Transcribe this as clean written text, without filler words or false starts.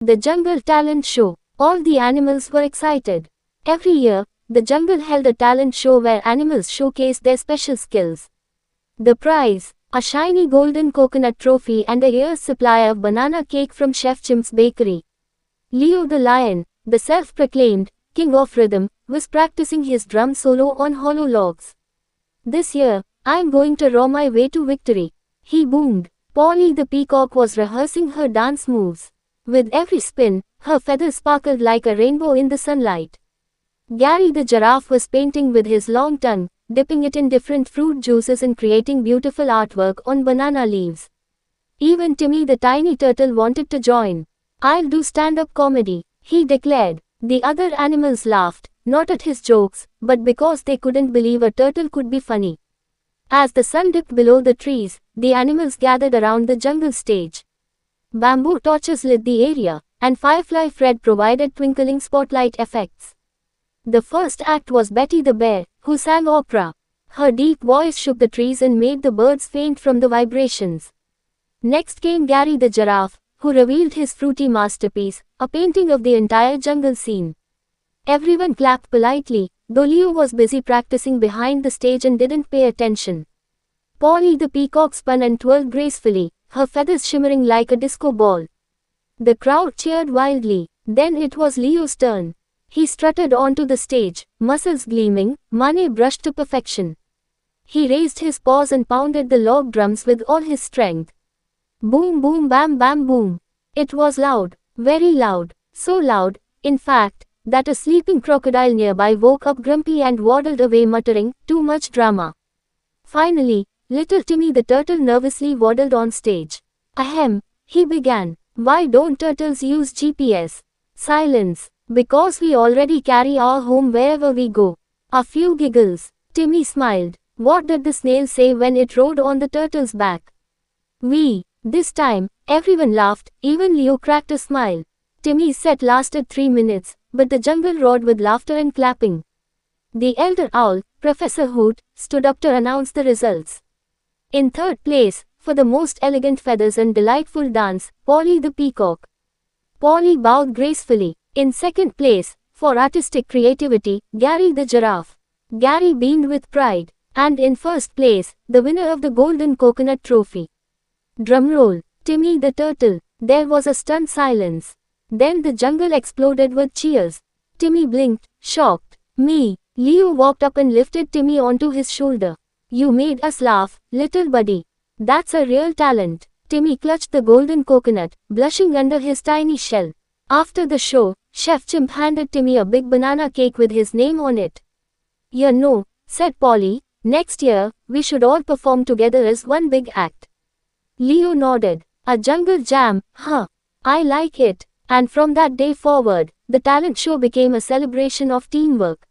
The Jungle Talent Show. All the animals were excited. Every year, the jungle held a talent show where animals showcased their special skills. The prize, a shiny golden coconut trophy and a year's supply of banana cake from Chef Chimp's bakery. Leo the lion, the self-proclaimed king of rhythm, was practicing his drum solo on hollow logs. This year, I'm going to roar my way to victory, he boomed. Polly the peacock was rehearsing her dance moves. With every spin, her feathers sparkled like a rainbow in the sunlight. Gary the giraffe was painting with his long tongue, dipping it in different fruit juices and creating beautiful artwork on banana leaves. Even Timmy the tiny turtle wanted to join. I'll do stand-up comedy, he declared. The other animals laughed, not at his jokes, but because they couldn't believe a turtle could be funny. As the sun dipped below the trees, the animals gathered around the jungle stage. Bamboo torches lit the area, and Firefly Fred provided twinkling spotlight effects. The first act was Betty the bear, who sang opera. Her deep voice shook the trees and made the birds faint from the vibrations. Next came Gary the giraffe, who revealed his fruity masterpiece, a painting of the entire jungle scene. Everyone clapped politely, though Leo was busy practicing behind the stage and didn't pay attention. Polly the peacock spun and twirled gracefully, her feathers shimmering like a disco ball. The crowd cheered wildly. Then it was Leo's turn. He strutted onto the stage, muscles gleaming, money brushed to perfection. He raised his paws and pounded the log drums with all his strength. Boom boom bam bam boom. It was loud, very loud, so loud, in fact, that a sleeping crocodile nearby woke up grumpy and waddled away muttering, "Too much drama." Finally, little Timmy the turtle nervously waddled on stage. "Ahem," he began. "Why don't turtles use GPS?" Silence. "Because we already carry our home wherever we go." A few giggles. Timmy smiled. What did the snail say when it rode on the turtle's back? "We." This time, everyone laughed, even Leo cracked a smile. Timmy's set lasted 3 minutes, but the jungle roared with laughter and clapping. The elder owl, Professor Hoot, stood up to announce the results. In third place, for the most elegant feathers and delightful dance, Polly the peacock. Polly bowed gracefully. In second place, for artistic creativity, Gary the giraffe. Gary beamed with pride. And in first place, the winner of the golden coconut trophy. Drumroll, Timmy the turtle. There was a stunned silence. Then the jungle exploded with cheers. Timmy blinked, shocked. "Me." Leo walked up and lifted Timmy onto his shoulder. "You made us laugh, little buddy. That's a real talent." Timmy clutched the golden coconut, blushing under his tiny shell. After the show, Chef Chimp handed Timmy a big banana cake with his name on it. "You know," said Polly, "next year, we should all perform together as one big act." Leo nodded. "A jungle jam, huh? I like it." And from that day forward, the talent show became a celebration of teamwork.